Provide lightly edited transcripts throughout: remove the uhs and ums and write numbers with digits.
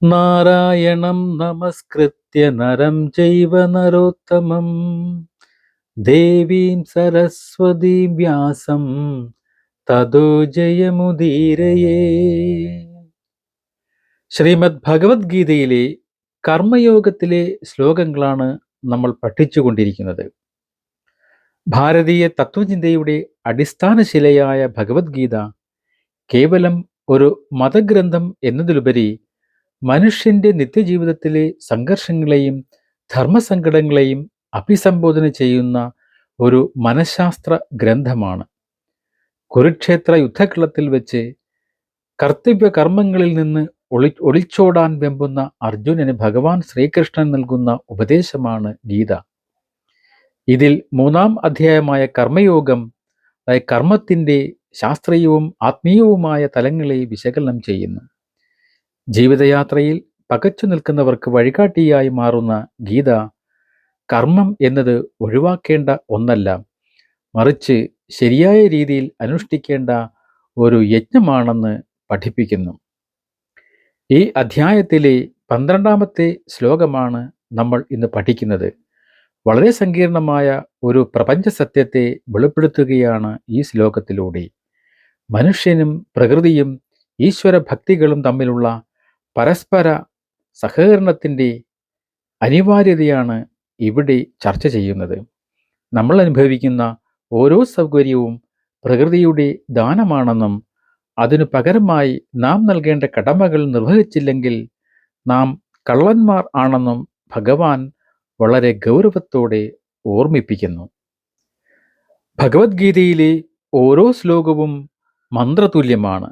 നാരായണം നമസ്കൃത്യ നരം ചൈവ നരോത്തമം ദേവീം സരസ്വതീം വ്യാസം തതോ ജയമുദീരയേ. ശ്രീമദ് ഭഗവത്ഗീതയിലെ കർമ്മയോഗത്തിലെ ശ്ലോകങ്ങളാണ് നമ്മൾ പഠിച്ചുകൊണ്ടിരിക്കുന്നത്. ഭാരതീയ തത്വചിന്തയുടെ അടിസ്ഥാനശിലയായ ഭഗവത്ഗീത കേവലം ഒരു മതഗ്രന്ഥം എന്നതിലുപരി മനുഷ്യന്റെ നിത്യജീവിതത്തിലെ സംഘർഷങ്ങളെയും ധർമ്മസങ്കടങ്ങളെയും അഭിസംബോധന ചെയ്യുന്ന ഒരു മനഃശാസ്ത്ര ഗ്രന്ഥമാണ്. കുരുക്ഷേത്ര യുദ്ധക്കളത്തിൽ വെച്ച് കർത്തവ്യ കർമ്മങ്ങളിൽ നിന്ന് ഒളിച്ചോടാൻ വെമ്പുന്ന അർജുനന് ഭഗവാൻ ശ്രീകൃഷ്ണൻ നൽകുന്ന ഉപദേശമാണ് ഗീത. ഇതിൽ 3-ാം അധ്യായമായ കർമ്മയോഗം കർമ്മത്തിൻ്റെ ശാസ്ത്രീയവും ആത്മീയവുമായ തലങ്ങളെ വിശകലനം ചെയ്യുന്നു. ജീവിതയാത്രയിൽ പകച്ചു നിൽക്കുന്നവർക്ക് വഴികാട്ടിയായി മാറുന്ന ഗീത കർമ്മം എന്നത് ഒഴിവാക്കേണ്ട ഒന്നല്ല, മറിച്ച് ശരിയായ രീതിയിൽ അനുഷ്ഠിക്കേണ്ട ഒരു യജ്ഞമാണെന്ന് പഠിപ്പിക്കുന്നു. ഈ അധ്യായത്തിലെ 12-ാമത്തെ ശ്ലോകമാണ് നമ്മൾ ഇന്ന് പഠിക്കുന്നത്. വളരെ സങ്കീർണമായ ഒരു പ്രപഞ്ച സത്യത്തെ വെളിപ്പെടുത്തുകയാണ് ഈ ശ്ലോകത്തിലൂടെ. മനുഷ്യനും പ്രകൃതിയും ഈശ്വര ഭക്തികളും തമ്മിലുള്ള പരസ്പര സഹകരണത്തിൻ്റെ അനിവാര്യതയാണ് ഇവിടെ ചർച്ച ചെയ്യുന്നത്. നമ്മൾ അനുഭവിക്കുന്ന ഓരോ സൗകര്യവും പ്രകൃതിയുടെ ദാനമാണെന്നും അതിനു പകരമായി നാം നൽകേണ്ട കടമകൾ നിർവഹിച്ചില്ലെങ്കിൽ നാം കള്ളന്മാർ ആണെന്നും ഭഗവാൻ വളരെ ഗൗരവത്തോടെ ഓർമ്മിപ്പിക്കുന്നു. ഭഗവത്ഗീതയിലെ ഓരോ ശ്ലോകവും മന്ത്രതുല്യമാണ്.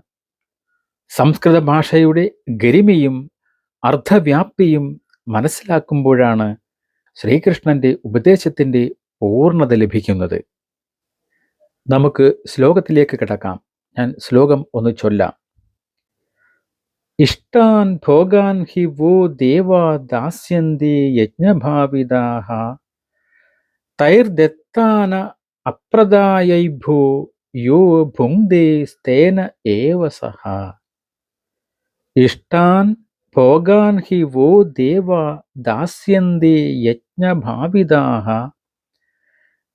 സംസ്കൃത ഭാഷയുടെ ഗരിമയും അർത്ഥവ്യാപ്തിയും മനസ്സിലാക്കുമ്പോഴാണ് ശ്രീകൃഷ്ണന്റെ ഉപദേശത്തിൻ്റെ പൂർണ്ണത ലഭിക്കുന്നത്. നമുക്ക് ശ്ലോകത്തിലേക്ക് കിടക്കാം. ഞാൻ ശ്ലോകം ഒന്ന് ചൊല്ലാം. ഇഷ്ടാൻ ഭോഗാൻ ഹി വോ ദേവാ ദാസ്യന്തി യജ്ഞഭാവിതാഃ തൈർദത്താന അപ്രദായൈഭോ യോ ഭുങ്ക്തേ സ്തേന ഏവ സഹ. ഇഷ്ടാൻ ഭോഗാൻ ഹി വോ ദേവാ ദാസ്യന്തി യജ്ഞഭാവിതാഃ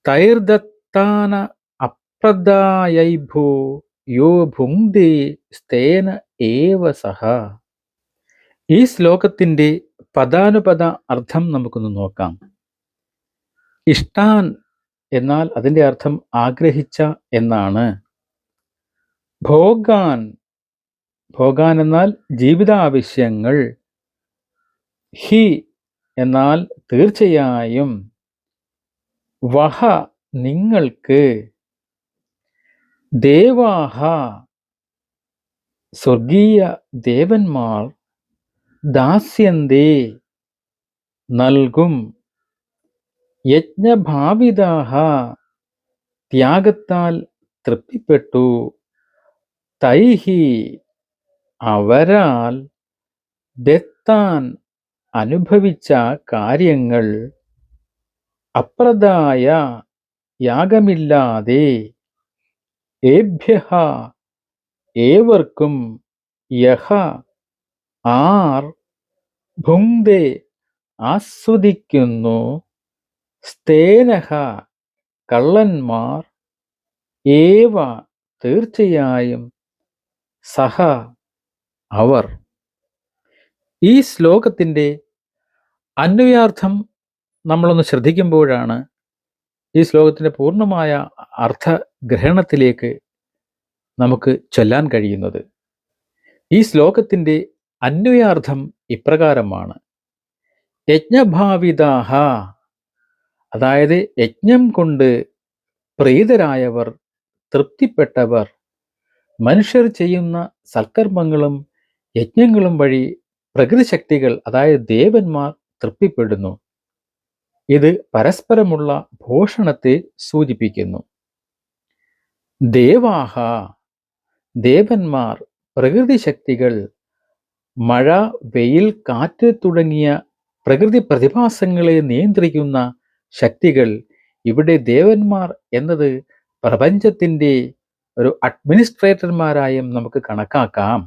തൈർദത്താന അപ്രദായൈഭോ യോ ഭുങ്ക്തേ സ്തേന ഏവ സഹ. ഈ ശ്ലോകത്തിൻ്റെ പദാനുപദ അർത്ഥം നമുക്കൊന്ന് നോക്കാം. ഇഷ്ടാൻ എന്നാൽ അതിൻ്റെ അർത്ഥം ആഗ്രഹിച്ച എന്നാണ്. ഭോഗാൻ, ഭോഗാൻ എന്നാൽ ജീവിതാവശ്യങ്ങൾ. ഹി എന്നാൽ തീർച്ചയായും. വഹ നിങ്ങൾക്ക്. ദേവാഹ സ്വർഗീയ ദേവന്മാർ. ദാസ്യന്തേ നൽകും. യജ്ഞഭാവിതാഹ ത്യാഗത്താൽ തൃപ്തിപ്പെട്ടു. തൈഹി അവരാൽ. ദത്താൻ അനുഭവിച്ച കാര്യങ്ങൾ. അപ്രദായ യാഗമില്ലാതെ. ഏഭ്യഃ ഏവർക്കും. യഹ ആർ. ഭുങ്ക്തേ ആസ്വദിക്കുന്നു. സ്തേനഃ കള്ളന്മാർ. ഏവ തീർച്ചയായും. സഹ അവർ. ഈ ശ്ലോകത്തിൻ്റെ അന്വയാർത്ഥം നമ്മളൊന്ന് ശ്രദ്ധിക്കുമ്പോഴാണ് ഈ ശ്ലോകത്തിൻ്റെ പൂർണ്ണമായ അർത്ഥഗ്രഹണത്തിലേക്ക് നമുക്ക് ചൊല്ലാൻ കഴിയുന്നത്. ഈ ശ്ലോകത്തിൻ്റെ അന്വയാർത്ഥം ഇപ്രകാരമാണ്. യജ്ഞഭാവിതാഹ, അതായത് യജ്ഞം കൊണ്ട് പ്രീതരായവർ, തൃപ്തിപ്പെട്ടവർ. മനുഷ്യർ ചെയ്യുന്ന സൽക്കർമ്മങ്ങളും യജ്ഞങ്ങളും വഴി പ്രകൃതിശക്തികൾ, അതായത് ദേവന്മാർ തൃപ്തിപ്പെടുന്നു. ഇത് പരസ്പരമുള്ള ഭോഷണത്തെ സൂചിപ്പിക്കുന്നു. ദേവാഹ ദേവന്മാർ, പ്രകൃതിശക്തികൾ. മഴ, വെയിൽ, കാറ്റ് തുടങ്ങിയ പ്രകൃതി പ്രതിഭാസങ്ങളെ നിയന്ത്രിക്കുന്ന ശക്തികൾ ഇവിടെ ദേവന്മാർ എന്നത് പ്രപഞ്ചത്തിൻ്റെ ഒരു അഡ്മിനിസ്ട്രേറ്റർമാരായും നമുക്ക് കണക്കാക്കാം.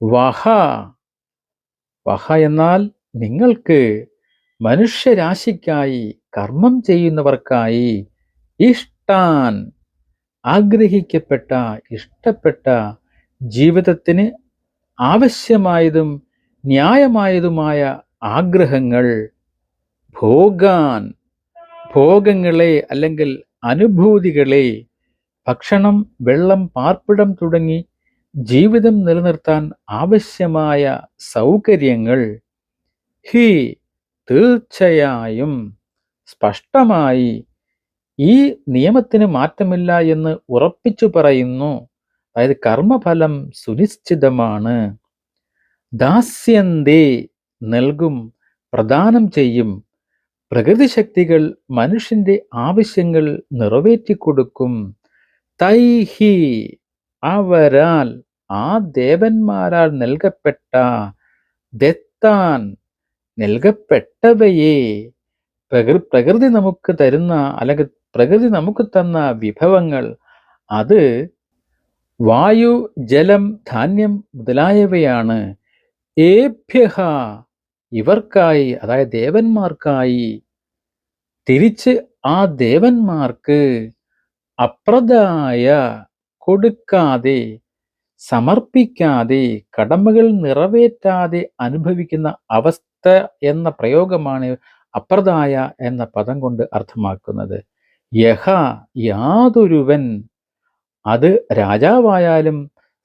വഹ വഹ എന്നാൽ നിങ്ങൾക്ക്, മനുഷ്യരാശിക്കായി, കർമ്മം ചെയ്യുന്നവർക്കായി, ഇഷ്ടാൻ ആഗ്രഹിക്കപ്പെട്ട, ഇഷ്ടപ്പെട്ട, ജീവിതത്തിന് ആവശ്യമായതും ന്യായമായതുമായ ആഗ്രഹങ്ങൾ, ഭോഗാൻ ഭോഗങ്ങളെ അല്ലെങ്കിൽ അനുഭൂതികളെ, ഭക്ഷണം, വെള്ളം, പാർപ്പിടം തുടങ്ങി ജീവിതം നിലനിർത്താൻ ആവശ്യമായ സൗകര്യങ്ങൾ, ഹി തീർച്ചയായും, സ്പഷ്ടമായി ഈ നിയമത്തിന് മാറ്റമില്ല എന്ന് ഉറപ്പിച്ചു പറയുന്നു. അതായത് കർമ്മഫലം സുനിശ്ചിതമാണ്. ദാസ്യന്തേ നൽകും, പ്രദാനം ചെയ്യും. പ്രകൃതി ശക്തികൾ മനുഷ്യന്റെ ആവശ്യങ്ങൾ നിറവേറ്റിക്കൊടുക്കും. തൈഹി അവരാൽ, ആ ദേവന്മാരാൽ നൽകപ്പെട്ട, ദത്താൻ നൽകപ്പെട്ടവയെ, പ്രകൃതി നമുക്ക് തരുന്ന അല്ലെങ്കിൽ പ്രകൃതി നമുക്ക് തന്ന വിഭവങ്ങൾ, അത് വായു, ജലം, ധാന്യം മുതലായവയാണ്. ഏഭ്യഹ ഇവർക്കായി, അതായത് ദേവന്മാർക്കായി, തിരിച്ച് ആ ദേവന്മാർക്ക്, അപ്രദായ കൊടുക്കാതെ, സമർപ്പിക്കാതെ, കടമകൾ നിറവേറ്റാതെ അനുഭവിക്കുന്ന അവസ്ഥ എന്ന പ്രയോഗമാണ് അപ്രദായ എന്ന പദം കൊണ്ട് അർത്ഥമാക്കുന്നത്. യഹ യാതൊരുവൻ, അത് രാജാവായാലും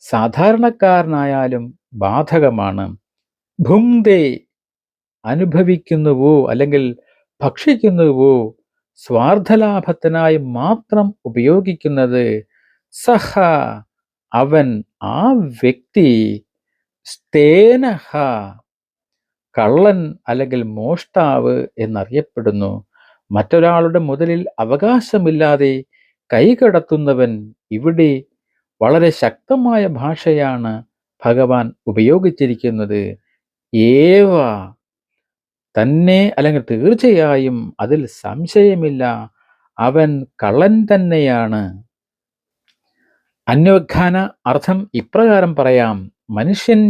സാധാരണക്കാരനായാലും ബാധകമാണ്. ഭുങ്ക്തേ അനുഭവിക്കുന്നുവോ അല്ലെങ്കിൽ ഭക്ഷിക്കുന്നുവോ, സ്വാർത്ഥലാഭത്തിനായി മാത്രം ഉപയോഗിക്കുന്നത്, സഹ അവൻ, ആ വ്യക്തി, സ്തേനഹ കള്ളൻ അല്ലെങ്കിൽ മോഷ്ടാവ് എന്നറിയപ്പെടുന്നു. മറ്റൊരാളുടെ മുതലിൽ അവകാശമില്ലാതെ കൈകടത്തുന്നവൻ. ഇവിടെ വളരെ ശക്തമായ ഭാഷയാണ് ഭഗവാൻ ഉപയോഗിച്ചിരിക്കുന്നത്. ഏവ തന്നെ അല്ലെങ്കിൽ തീർച്ചയായും, അതിൽ സംശയമില്ല, അവൻ കള്ളൻ തന്നെയാണ്. അന്വഖാന അർത്ഥം ഇപ്രകാരം പറയാം. മനുഷ്യർ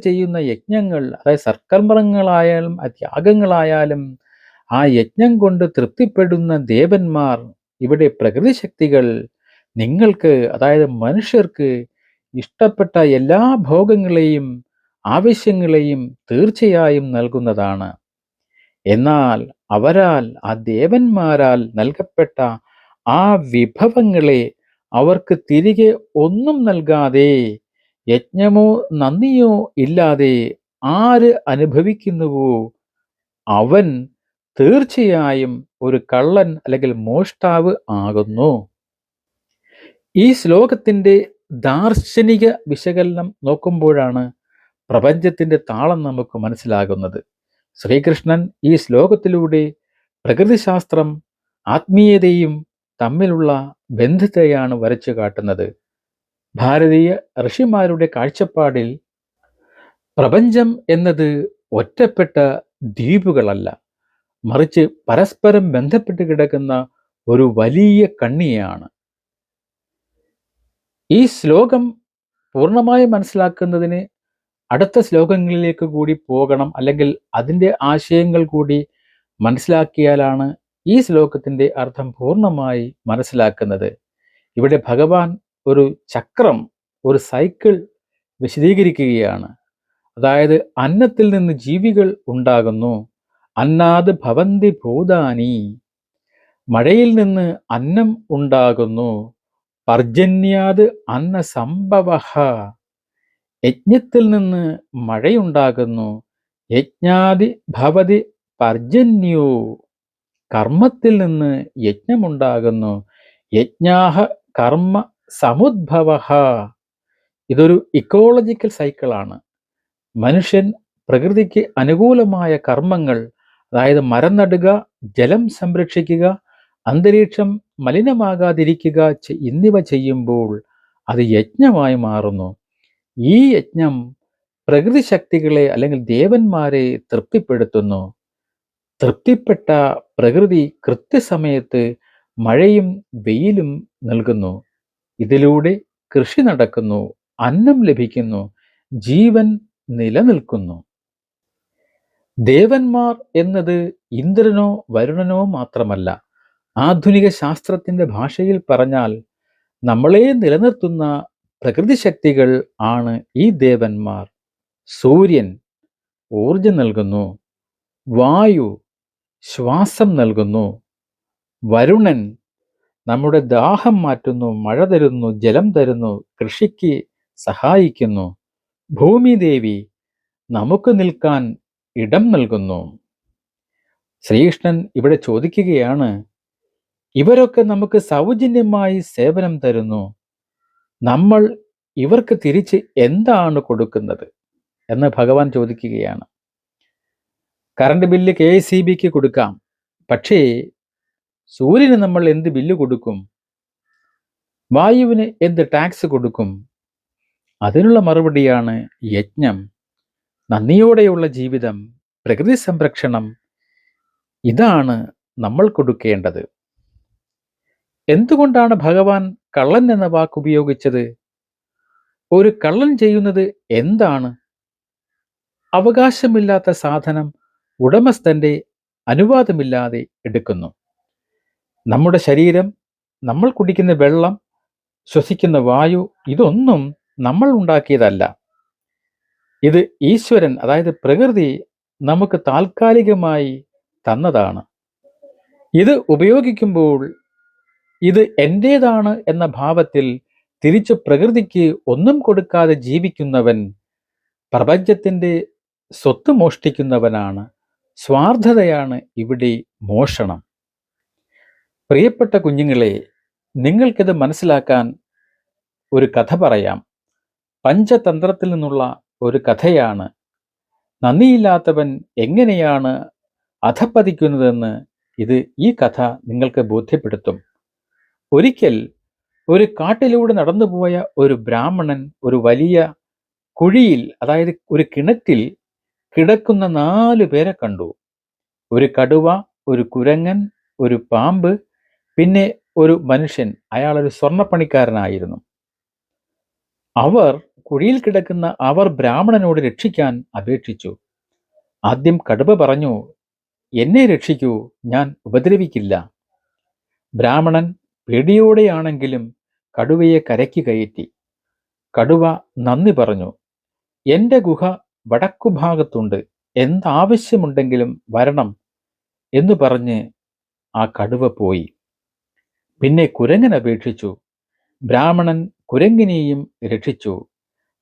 ചെയ്യുന്ന യജ്ഞങ്ങൾ, അതായത് സൽക്കർമ്മങ്ങളായാലും ത്യാഗങ്ങളായാലും, ആ യജ്ഞം കൊണ്ട് തൃപ്തിപ്പെടുന്ന ദേവന്മാർ, ഇവിടെ പ്രകൃതി ശക്തികൾ നിങ്ങൾക്ക്, അതായത് മനുഷ്യർക്ക് ഇഷ്ടപ്പെട്ട എല്ലാ ഭോഗങ്ങളെയും ആവശ്യങ്ങളെയും തീർച്ചയായും നൽകുന്നതാണ്. എന്നാൽ അവരാൽ, ആ ദേവന്മാരാൽ നൽകപ്പെട്ട ആ വിഭവങ്ങളെ അവർക്ക് തിരികെ ഒന്നും നൽകാതെ, യജ്ഞമോ നന്ദിയോ ഇല്ലാതെ ആര് അനുഭവിക്കുന്നുവോ അവൻ തീർച്ചയായും ഒരു കള്ളൻ അല്ലെങ്കിൽ മോഷ്ടാവ് ആകുന്നു. ഈ ശ്ലോകത്തിൻ്റെ ദാർശനിക വിശകലനം നോക്കുമ്പോഴാണ് പ്രപഞ്ചത്തിൻ്റെ താളം നമുക്ക് മനസ്സിലാകുന്നത്. ശ്രീകൃഷ്ണൻ ഈ ശ്ലോകത്തിലൂടെ പ്രകൃതിശാസ്ത്രം ആത്മീയതയും തമ്മിലുള്ള ബന്ധത്തെയാണ് വരച്ചു കാട്ടുന്നത്. ഭാരതീയ ഋഷിമാരുടെ കാഴ്ചപ്പാടിൽ പ്രപഞ്ചം എന്നത് ഒറ്റപ്പെട്ട ദ്വീപുകളല്ല, മറിച്ച് പരസ്പരം ബന്ധപ്പെട്ട് കിടക്കുന്ന ഒരു വലിയ കണ്ണിയാണ്. ഈ ശ്ലോകം പൂർണ്ണമായി മനസ്സിലാക്കുന്നതിന് അടുത്ത ശ്ലോകങ്ങളിലേക്ക് കൂടി പോകണം, അല്ലെങ്കിൽ അതിൻ്റെ ആശയങ്ങൾ കൂടി മനസ്സിലാക്കിയാലാണ് ഈ ശ്ലോകത്തിൻ്റെ അർത്ഥം പൂർണ്ണമായി മനസ്സിലാക്കുന്നത്. ഇവിടെ ഭഗവാൻ ഒരു ചക്രം, ഒരു സൈക്കിൾ വിശദീകരിക്കുകയാണ്. അതായത് അന്നത്തിൽ നിന്ന് ജീവികൾ ഉണ്ടാകുന്നു. അന്നാത് ഭവന്തി ഭൂതാനി, മഴയിൽ നിന്ന് അന്നം ഉണ്ടാകുന്നു. പർജന്യാത് അന്ന സംഭവഃ, യജ്ഞത്തിൽ നിന്ന് മഴയുണ്ടാകുന്നു. യജ്ഞാതി ഭവതി പർജന്യോ, കർമ്മത്തിൽ നിന്ന് യജ്ഞമുണ്ടാകുന്നു. യജ്ഞാഹ കർമ്മ സമുദ്ഭവഃ, ഇതൊരു ഇക്കോളജിക്കൽ സൈക്കിളാണ്. മനുഷ്യൻ പ്രകൃതിക്ക് അനുകൂലമായ കർമ്മങ്ങൾ, അതായത് മരം നടുക, ജലം സംരക്ഷിക്കുക, അന്തരീക്ഷം മലിനമാകാതിരിക്കുക എന്നിവ ചെയ്യുമ്പോൾ അത് യജ്ഞമായി മാറുന്നു. ഈ യജ്ഞം പ്രകൃതി ശക്തികളെ അല്ലെങ്കിൽ ദേവന്മാരെ തൃപ്തിപ്പെടുത്തുന്നു. തൃപ്തിപ്പെട്ട പ്രകൃതി കൃത്യസമയത്ത് മഴയും വെയിലും നൽകുന്നു. ഇതിലൂടെ കൃഷി നടക്കുന്നു, അന്നം ലഭിക്കുന്നു, ജീവൻ നിലനിൽക്കുന്നു. ദേവന്മാർ എന്നത് ഇന്ദ്രനോ വരുണനോ മാത്രമല്ല. ആധുനിക ശാസ്ത്രത്തിന്റെ ഭാഷയിൽ പറഞ്ഞാൽ നമ്മളെ നിലനിർത്തുന്ന പ്രകൃതി ശക്തികൾ ആണ് ഈ ദേവന്മാർ. സൂര്യൻ ഊർജം നൽകുന്നു, വായു ശ്വാസം നൽകുന്നു, വരുണൻ നമ്മുടെ ദാഹം മാറ്റുന്നു, മഴ തരുന്നു, ജലം തരുന്നു, കൃഷിക്ക് സഹായിക്കുന്നു, ഭൂമിദേവി നമുക്ക് നിൽക്കാൻ ഇടം നൽകുന്നു. ശ്രീകൃഷ്ണൻ ഇവിടെ ചോദിക്കുകയാണ്, ഇവരൊക്കെ നമുക്ക് സൗജന്യമായി സേവനം തരുന്നു, നമ്മൾ ഇവർക്ക് തിരിച്ച് എന്താണ് കൊടുക്കുന്നത് എന്ന് ഭഗവാൻ ചോദിക്കുകയാണ്. കറണ്ട് ബില്ല് KSEBിക്ക് കൊടുക്കാം, പക്ഷേ സൂര്യന് നമ്മൾ എന്ത് ബില്ല് കൊടുക്കും? വായുവിന് എന്ത് ടാക്സ് കൊടുക്കും? അതിനുള്ള മറുപടിയാണ് യജ്ഞം, നന്ദിയോടെയുള്ള ജീവിതം, പ്രകൃതി സംരക്ഷണം. ഇതാണ് നമ്മൾ കൊടുക്കേണ്ടത്. എന്തുകൊണ്ടാണ് ഭഗവാൻ കള്ളൻ എന്ന വാക്ക് ഉപയോഗിച്ചത്? ഒരു കള്ളൻ ചെയ്യുന്നത് എന്താണ്? അവകാശമില്ലാത്ത സാധനം ഉടമസ്ഥന്റെ അനുവാദമില്ലാതെ എടുക്കുന്നു. നമ്മുടെ ശരീരം, നമ്മൾ കുടിക്കുന്ന വെള്ളം, ശ്വസിക്കുന്ന വായു, ഇതൊന്നും നമ്മൾ ഉണ്ടാക്കിയതല്ല. ഇത് ഈശ്വരൻ, അതായത് പ്രകൃതി നമുക്ക് താൽക്കാലികമായി തന്നതാണ്. ഇത് ഉപയോഗിക്കുമ്പോൾ ഇത് എൻ്റേതാണ് എന്ന ഭാവത്തിൽ തിരിച്ചു പ്രകൃതിക്ക് ഒന്നും കൊടുക്കാതെ ജീവിക്കുന്നവൻ പ്രപഞ്ചത്തിന്റെ സ്വത്ത് മോഷ്ടിക്കുന്നവനാണ്. സ്വാർത്ഥതയാണ് ഇവിടെ മോഷണം. പ്രിയപ്പെട്ട കുഞ്ഞുങ്ങളെ, നിങ്ങൾക്കിത് മനസ്സിലാക്കാൻ ഒരു കഥ പറയാം. പഞ്ചതന്ത്രത്തിൽ നിന്നുള്ള ഒരു കഥയാണ്. നന്ദിയില്ലാത്തവൻ എങ്ങനെയാണ് അധപ്പതിക്കുന്നതെന്ന് ഈ കഥ നിങ്ങൾക്ക് ബോധ്യപ്പെടുത്തും. ഒരിക്കൽ ഒരു കാട്ടിലൂടെ നടന്നുപോയ ഒരു ബ്രാഹ്മണൻ ഒരു വലിയ കുഴിയിൽ, അതായത് ഒരു കിണറ്റിൽ കിടക്കുന്ന 4 പേരെ കണ്ടു. ഒരു കടുവ, ഒരു കുരങ്ങൻ, ഒരു പാമ്പ്, പിന്നെ ഒരു മനുഷ്യൻ. അയാൾ ഒരു സ്വർണ്ണപ്പണിക്കാരനായിരുന്നു. അവർ കുഴിയിൽ കിടക്കുന്ന ബ്രാഹ്മണനോട് രക്ഷിക്കാൻ അപേക്ഷിച്ചു. ആദ്യം കടുവ പറഞ്ഞു, എന്നെ രക്ഷിക്കൂ, ഞാൻ ഉപദ്രവിക്കില്ല. ബ്രാഹ്മണൻ പേടിയോടെയാണെങ്കിലും കടുവയെ കരയ്ക്ക് കയറ്റി. കടുവ നന്ദി പറഞ്ഞു, എൻ്റെ ഗുഹ വടക്കുഭാഗത്തുണ്ട്, എന്താവശ്യമുണ്ടെങ്കിലും വരണം എന്ന് പറഞ്ഞ് ആ കടുവ പോയി. പിന്നെ കുരങ്ങൻ അപേക്ഷിച്ചു. ബ്രാഹ്മണൻ കുരങ്ങിനെയും രക്ഷിച്ചു.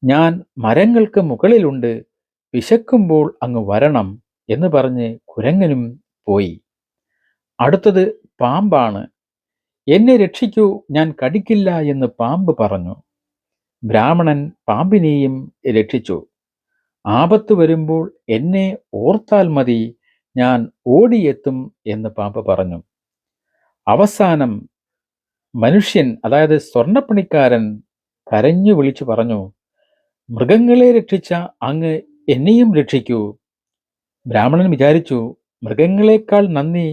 ഞാൻ മരങ്ങൾക്ക് മുകളിലുണ്ട്, വിശക്കുമ്പോൾ അങ്ങ് വരണം എന്ന് പറഞ്ഞ് കുരങ്ങനും പോയി. അടുത്തത് പാമ്പാണ്. എന്നെ രക്ഷിക്കൂ, ഞാൻ കടിക്കില്ല എന്ന് പാമ്പ് പറഞ്ഞു. ബ്രാഹ്മണൻ പാമ്പിനെയും രക്ഷിച്ചു. ആപത്ത് വരുമ്പോൾ എന്നെ ഓർത്താൽ മതി, ഞാൻ ഓടിയെത്തും എന്ന് പാമ്പ് പറഞ്ഞു. അവസാനം മനുഷ്യൻ, അതായത് സ്വർണ്ണപ്പണിക്കാരൻ കരഞ്ഞു വിളിച്ചു പറഞ്ഞു, മൃഗങ്ങളെ രക്ഷിച്ച അങ്ങ് എന്നെയും രക്ഷിക്കൂ. ബ്രാഹ്മണൻ വിചാരിച്ചു, മൃഗങ്ങളെക്കാൾ നന്ദി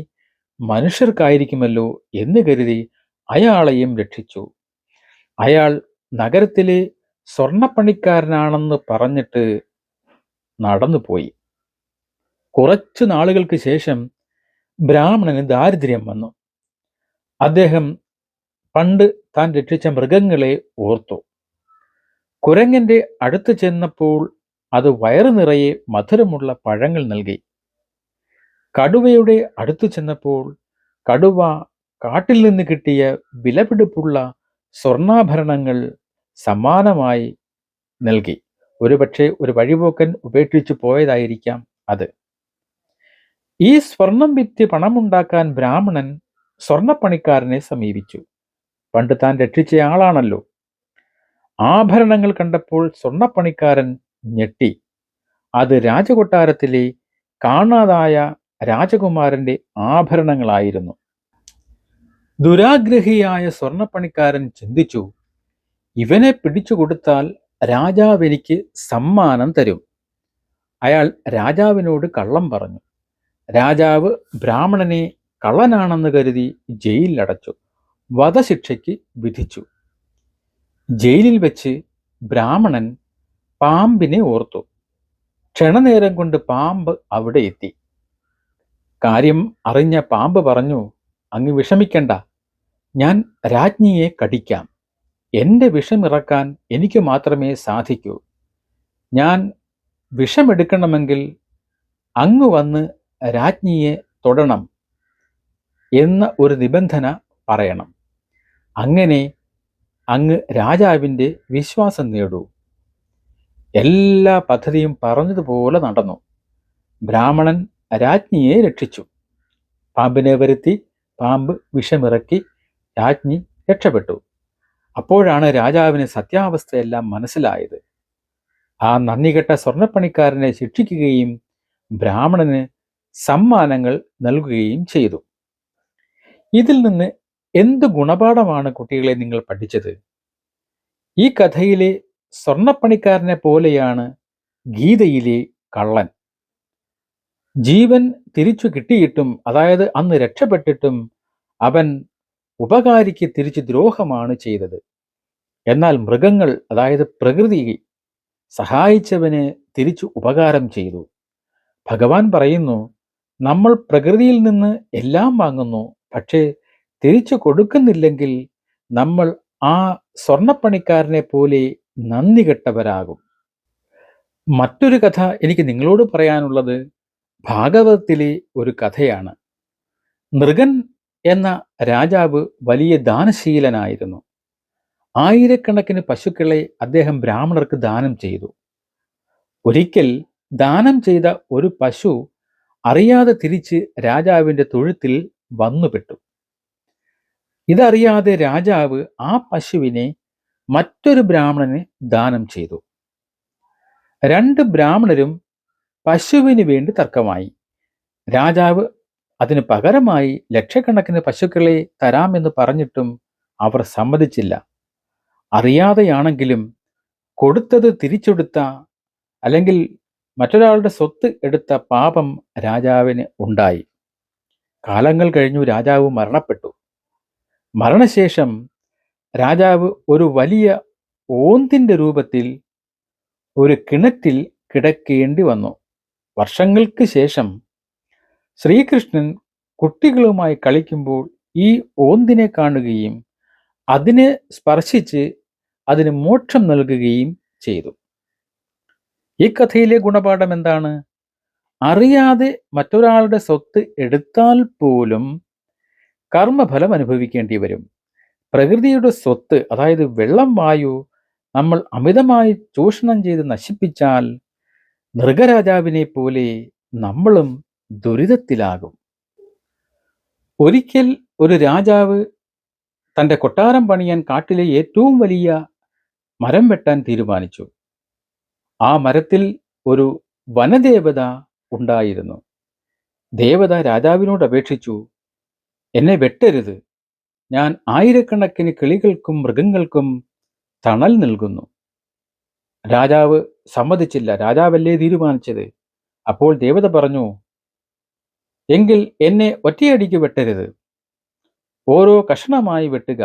മനുഷ്യർക്കായിരിക്കുമല്ലോ എന്ന് കരുതി അയാളെയും രക്ഷിച്ചു. അയാൾ നഗരത്തിലെ സ്വർണ്ണപ്പണിക്കാരനാണെന്ന് പറഞ്ഞിട്ട് നടന്നുപോയി. കുറച്ചു നാളുകൾക്ക് ശേഷം ബ്രാഹ്മണന് ദാരിദ്ര്യം വന്നു. അദ്ദേഹം പണ്ട് താൻ രക്ഷിച്ച മൃഗങ്ങളെ ഓർത്തു. കുരങ്ങന്റെ അടുത്ത് ചെന്നപ്പോൾ അത് വയറു നിറയെ മധുരമുള്ള പഴങ്ങൾ നൽകി. കടുവയുടെ അടുത്തു ചെന്നപ്പോൾ കടുവ കാട്ടിൽ നിന്ന് കിട്ടിയ വിലപിടിപ്പുള്ള സ്വർണ്ണാഭരണങ്ങൾ സമ്മാനമായി നൽകി. ഒരുപക്ഷെ ഒരു വഴിപോക്കൻ ഉപേക്ഷിച്ചു പോയതായിരിക്കാം അത്. ഈ സ്വർണം വിറ്റ് പണമുണ്ടാക്കാൻ ബ്രാഹ്മണൻ സ്വർണ്ണപ്പണിക്കാരനെ സമീപിച്ചു. പണ്ട് താൻ രക്ഷിച്ചയാളാണല്ലോ. ആഭരണങ്ങൾ കണ്ടപ്പോൾ സ്വർണ്ണപ്പണിക്കാരൻ ഞെട്ടി. അത് രാജകൊട്ടാരത്തിലെ കാണാതായ രാജകുമാരന്റെ ആഭരണങ്ങളായിരുന്നു. ദുരാഗ്രഹിയായ സ്വർണ്ണപ്പണിക്കാരൻ ചിന്തിച്ചു, ഇവനെ പിടിച്ചു കൊടുത്താൽ രാജാവ് എനിക്ക് സമ്മാനം തരും. അയാൾ രാജാവിനോട് കള്ളം പറഞ്ഞു. രാജാവ് ബ്രാഹ്മണനെ കള്ളനാണെന്ന് കരുതി ജയിലിലടച്ചു, വധശിക്ഷയ്ക്ക് വിധിച്ചു. ജയിലിൽ വെച്ച് ബ്രാഹ്മണൻ പാമ്പിനെ ഓർത്തു. ക്ഷണനേരം കൊണ്ട് പാമ്പ് അവിടെ എത്തി. കാര്യം അറിഞ്ഞ പാമ്പ് പറഞ്ഞു, അങ്ങ് വിഷമിക്കണ്ട, ഞാൻ രാജ്ഞിയെ കടിക്കാം. എൻ്റെ വിഷമിറക്കാൻ എനിക്ക് മാത്രമേ സാധിക്കൂ. ഞാൻ വിഷമെടുക്കണമെങ്കിൽ അങ്ങ് വന്ന് രാജ്ഞിയെ തൊടണം എന്ന ഒരു നിബന്ധന പറയണം. അങ്ങനെ അങ്ങ് രാജാവിൻ്റെ വിശ്വാസം നേടൂ. എല്ലാ പദ്ധതിയും പറഞ്ഞതുപോലെ നടന്നു. ബ്രാഹ്മണൻ രാജ്ഞിയെ രക്ഷിച്ചു. പാമ്പിനെ വരുത്തി പാമ്പ് വിഷമിറക്കി രാജ്ഞി രക്ഷപ്പെട്ടു. അപ്പോഴാണ് രാജാവിന് സത്യാവസ്ഥയെല്ലാം മനസ്സിലായത്. ആ നന്ദികെട്ട സ്വർണ്ണപ്പണിക്കാരനെ ശിക്ഷിക്കുകയും ബ്രാഹ്മണന് സമ്മാനങ്ങൾ നൽകുകയും ചെയ്തു. ഇതിൽ നിന്ന് എന്ത് ഗുണപാഠമാണ് കുട്ടികളെ നിങ്ങൾ പഠിച്ചത്? ഈ കഥയിലെ സ്വർണ്ണപ്പണിക്കാരനെ പോലെയാണ് ഗീതയിലെ കള്ളൻ. ജീവൻ തിരിച്ചു കിട്ടിയിട്ടും, അതായത് അന്ന് രക്ഷപ്പെട്ടിട്ടും, അവൻ ഉപകാരിക്ക് തിരിച്ചു ദ്രോഹമാണ് ചെയ്തത്. എന്നാൽ മൃഗങ്ങൾ, അതായത് പ്രകൃതി, സഹായിച്ചവന് തിരിച്ചു ഉപകാരം ചെയ്തു. ഭഗവാൻ പറയുന്നു, നമ്മൾ പ്രകൃതിയിൽ നിന്ന് എല്ലാം വാങ്ങുന്നു, പക്ഷേ തിരിച്ചു കൊടുക്കുന്നില്ലെങ്കിൽ നമ്മൾ ആ സ്വർണ്ണപ്പണിക്കാരനെ പോലെ നന്ദി കെട്ടവരാകും. മറ്റൊരു കഥ എനിക്ക് നിങ്ങളോട് പറയാനുള്ളത് ഭാഗവതത്തിലെ ഒരു കഥയാണ്. നൃഗൻ എന്ന രാജാവ് വലിയ ദാനശീലനായിരുന്നു. ആയിരക്കണക്കിന് പശുക്കളെ അദ്ദേഹം ബ്രാഹ്മണർക്ക് ദാനം ചെയ്തു. ഒരിക്കൽ ദാനം ചെയ്ത ഒരു പശു അറിയാതെ തിരിച്ച് രാജാവിൻ്റെ തൊഴുത്തിൽ വന്നുപെട്ടു. ഇതറിയാതെ രാജാവ് ആ പശുവിനെ മറ്റൊരു ബ്രാഹ്മണന് ദാനം ചെയ്തു. രണ്ട് ബ്രാഹ്മണരും പശുവിന് വേണ്ടി തർക്കമായി. രാജാവ് അതിന് പകരമായി ലക്ഷക്കണക്കിന് പശുക്കളെ തരാമെന്ന് പറഞ്ഞിട്ടും അവർ സമ്മതിച്ചില്ല. അറിയാതെയാണെങ്കിലും കൊടുത്തത് തിരിച്ചെടുത്ത, അല്ലെങ്കിൽ മറ്റൊരാളുടെ സ്വത്ത് എടുത്ത പാപം രാജാവിന് ഉണ്ടായി. കാലങ്ങൾ കഴിഞ്ഞു രാജാവ് മരണപ്പെട്ടു. മരണശേഷം രാജാവ് ഒരു വലിയ ഓന്തിൻ്റെ രൂപത്തിൽ ഒരു കിണറ്റിൽ കിടക്കേണ്ടി വന്നു. വർഷങ്ങൾക്ക് ശേഷം ശ്രീകൃഷ്ണൻ കുട്ടികളുമായി കളിക്കുമ്പോൾ ഈ ഓന്തിനെ കാണുകയും അതിനെ സ്പർശിച്ച് അതിന് മോക്ഷം നൽകുകയും ചെയ്തു. ഈ കഥയിലെ ഗുണപാഠം എന്താണ്? അറിയാതെ മറ്റൊരാളുടെ സ്വത്ത് എടുത്താൽ പോലും കർമ്മഫലം അനുഭവിക്കേണ്ടി വരും. പ്രകൃതിയുടെ സ്വത്ത്, അതായത് വെള്ളം, വായു നമ്മൾ അമിതമായി ചൂഷണം ചെയ്ത് നശിപ്പിച്ചാൽ മൃഗരാജാവിനെ പോലെ നമ്മളും ദുരിതത്തിലാകും. ഒരിക്കൽ ഒരു രാജാവ് തൻ്റെ കൊട്ടാരം പണിയാൻ കാട്ടിലെ ഏറ്റവും വലിയ മരം വെട്ടാൻ തീരുമാനിച്ചു. ആ മരത്തിൽ ഒരു വനദേവത ഉണ്ടായിരുന്നു. ദേവത രാജാവിനോട് അപേക്ഷിച്ചു, എന്നെ വെട്ടരുത്, ഞാൻ ആയിരക്കണക്കിന് കിളികൾക്കും മൃഗങ്ങൾക്കും തണൽ നൽകുന്നു. രാജാവ് സമ്മതിച്ചില്ല. രാജാവല്ലേ തീരുമാനിച്ചത്. അപ്പോൾ ദേവത പറഞ്ഞു, എങ്കിൽ എന്നെ ഒറ്റയടിക്ക് വെട്ടരുത്, ഓരോ കഷണമായി വെട്ടുക.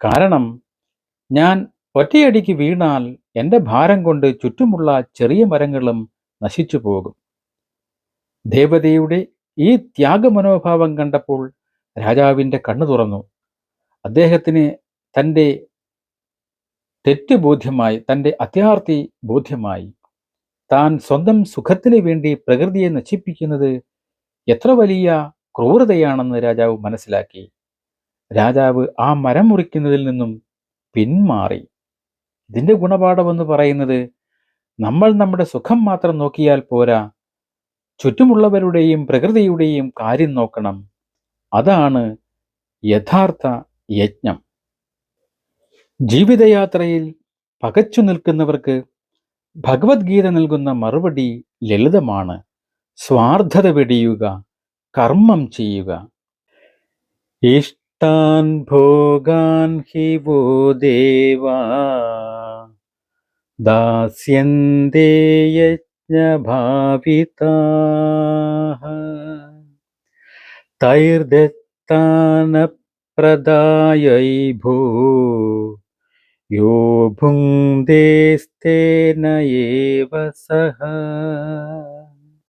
കാരണം ഞാൻ ഒറ്റയടിക്ക് വീണാൽ എൻ്റെ ഭാരം കൊണ്ട് ചുറ്റുമുള്ള ചെറിയ മരങ്ങളും നശിച്ചു പോകും. ദേവതയുടെ ഈ ത്യാഗമനോഭാവം കണ്ടപ്പോൾ രാജാവിൻ്റെ കണ്ണു തുറന്നു. അദ്ദേഹത്തിന് തൻ്റെ തെറ്റ് ബോധ്യമായി, തൻ്റെ അത്യാർത്തി ബോധ്യമായി. താൻ സ്വന്തം സുഖത്തിന് വേണ്ടി പ്രകൃതിയെ നശിപ്പിക്കുന്നത് എത്ര വലിയ ക്രൂരതയാണെന്ന് രാജാവ് മനസ്സിലാക്കി. രാജാവ് ആ മരം മുറിക്കുന്നതിൽ നിന്നും പിന്മാറി. ഇതിൻ്റെ ഗുണപാഠമെന്ന് പറയുന്നത്, നമ്മൾ നമ്മുടെ സുഖം മാത്രം നോക്കിയാൽ പോരാ, ചുറ്റുമുള്ളവരുടെയും പ്രകൃതിയുടെയും കാര്യം നോക്കണം. അതാണ് യഥാർത്ഥ യജ്ഞം. ജീവിതയാത്രയിൽ പകച്ചു നിൽക്കുന്നവർക്ക് ഭഗവത്ഗീത നൽകുന്ന മറുപടി ലളിതമാണ്: സ്വാർത്ഥത വെടിയുക, കർമ്മം ചെയ്യുക. ഇഷ്ടാൻ ഭോഗാൻ ഹി വോ ദേവാ ദാസ്യന്തേ യജ്ഞായ यज्ञभाविताः तैर्दत्तानप्रदायै भो यो भुङ्क्तेस्तेन एव सः